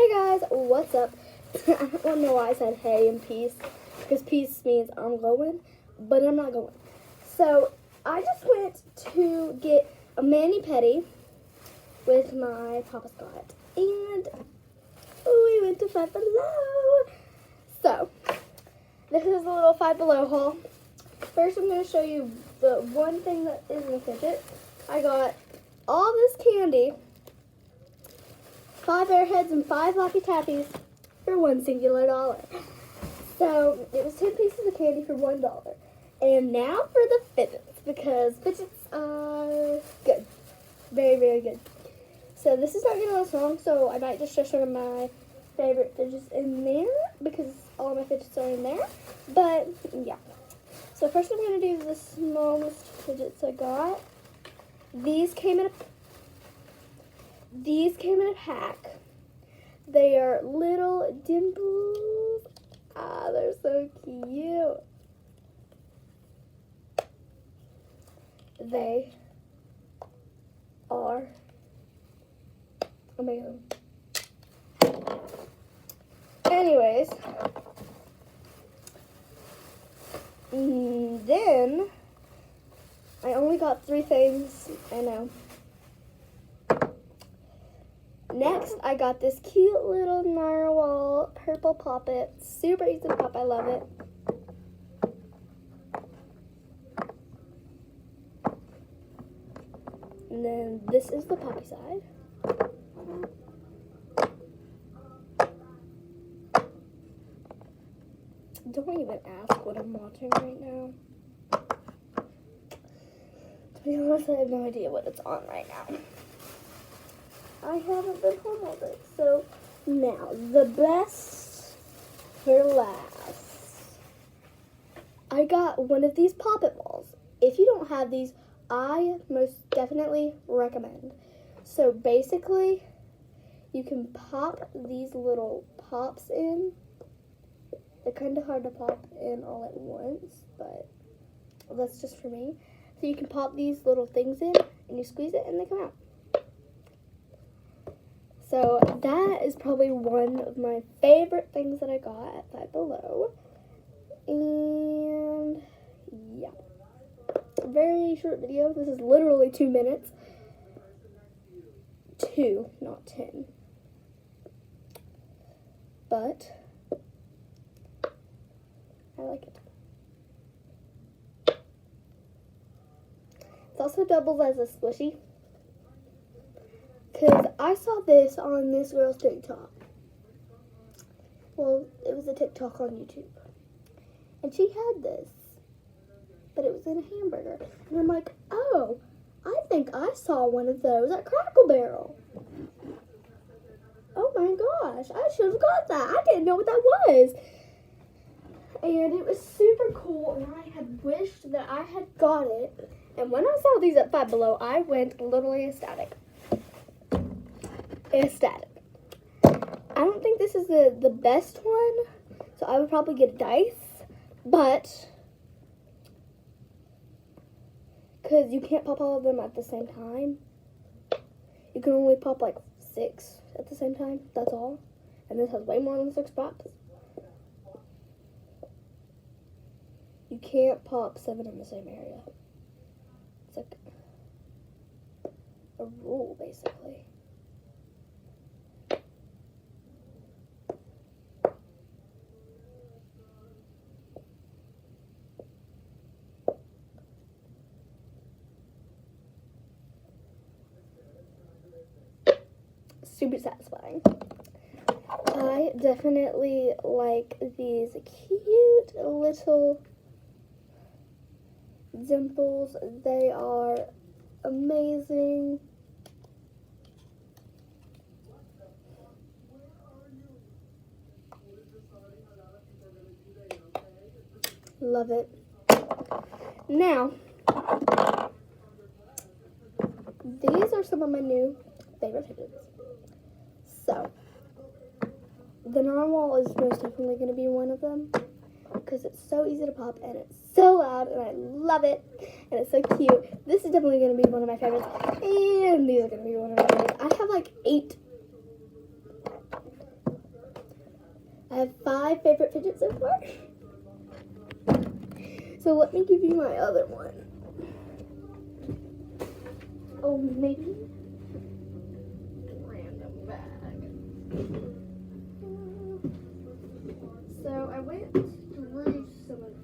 Hey guys, what's up? I don't know why I said hey and peace, because peace means I'm going, but I'm not going. So I just went to get a mani-pedi with my Papa Scott, and we went to Five Below. So this is a little Five Below haul. First, I'm going to show you the one thing that isn't a fidget. I got all this candy, 5 Airheads and 5 Laffy Taffies for $1 singular dollar. So it was 10 pieces of candy for $1. And now for the fidgets, because fidgets are good. Very, very good. So this is not going to last long, so I might just show some of my favorite fidgets in there, because all of my fidgets are in there. But yeah. So first I'm going to do the smallest fidgets I got. These came in a pack. They are little dimples. Ah, they're so cute. They are amazing. Anyways, then I only got 3 things. I know. Next, I got this cute little narwhal purple poppet. Super easy to pop. I love it. And then this is the poppy side. Don't even ask what I'm watching right now. To be honest, I have no idea what it's on right now. I haven't been home all day. So now, the best for last. I got one of these poppet balls. If you don't have these, I most definitely recommend. So basically, you can pop these little pops in. They're kind of hard to pop in all at once, but that's just for me. So you can pop these little things in, and you squeeze it, and they come out. So that is probably one of my favorite things that I got at Five Below. And yeah, very short video. This is literally 2 minutes. 2, not 10. But I like it. It also doubles as a squishy. Because I saw this on this girl's TikTok. Well, it was a TikTok on YouTube. And she had this. But it was in a hamburger. And I'm like, oh, I think I saw one of those at Crackle Barrel. Oh my gosh, I should have got that. I didn't know what that was. And it was super cool. And I had wished that I had got it. And when I saw these at Five Below, I went literally ecstatic. Ecstatic. I don't think this is the best one, so I would probably get a dice, but because you can't pop all of them at the same time. You can only pop like 6 at the same time, that's all. And this has way more than 6 pops. You can't pop 7 in the same area. It's like a rule, basically. Super satisfying. I definitely like these cute little dimples. They are amazing. Love it. Now, these are some of my new favorite fidgets. So, the narwhal is most definitely going to be one of them, because it's so easy to pop, and it's so loud, and I love it, and it's so cute. This is definitely going to be one of my favorites, and these are going to be one of my favorites. I have like 8 I have 5 favorite fidgets so far. So let me give you my other one. Oh, maybe random bag. So I went through some of.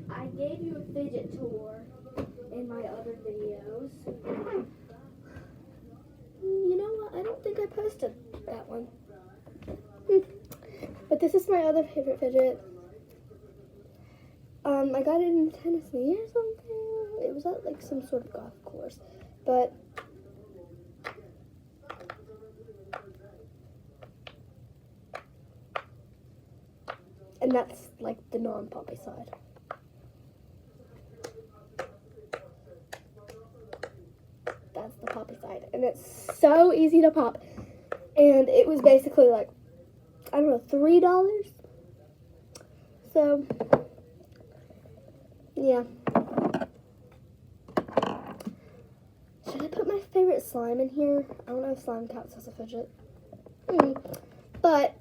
I gave you a fidget tour in my other videos. You know what? I don't think I posted that one. But this is my other favorite fidget. I got it in Tennessee or something. It was at like some sort of golf course. But and that's like the non-poppy side. That's the poppy side. And it's so easy to pop. And it was basically like, I don't know, $3. So, yeah. Should I put my favorite slime in here? I don't know if slime counts as a fidget. But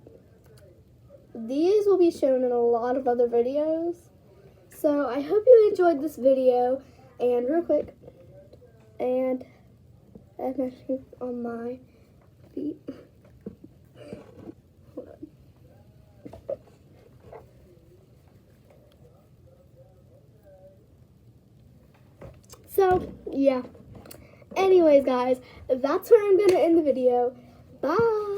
these will be shown in a lot of other videos. So I hope you enjoyed this video. And real quick, and I have my shoes on my feet. Hold on. So, yeah. Anyways, guys, that's where I'm going to end the video. Bye.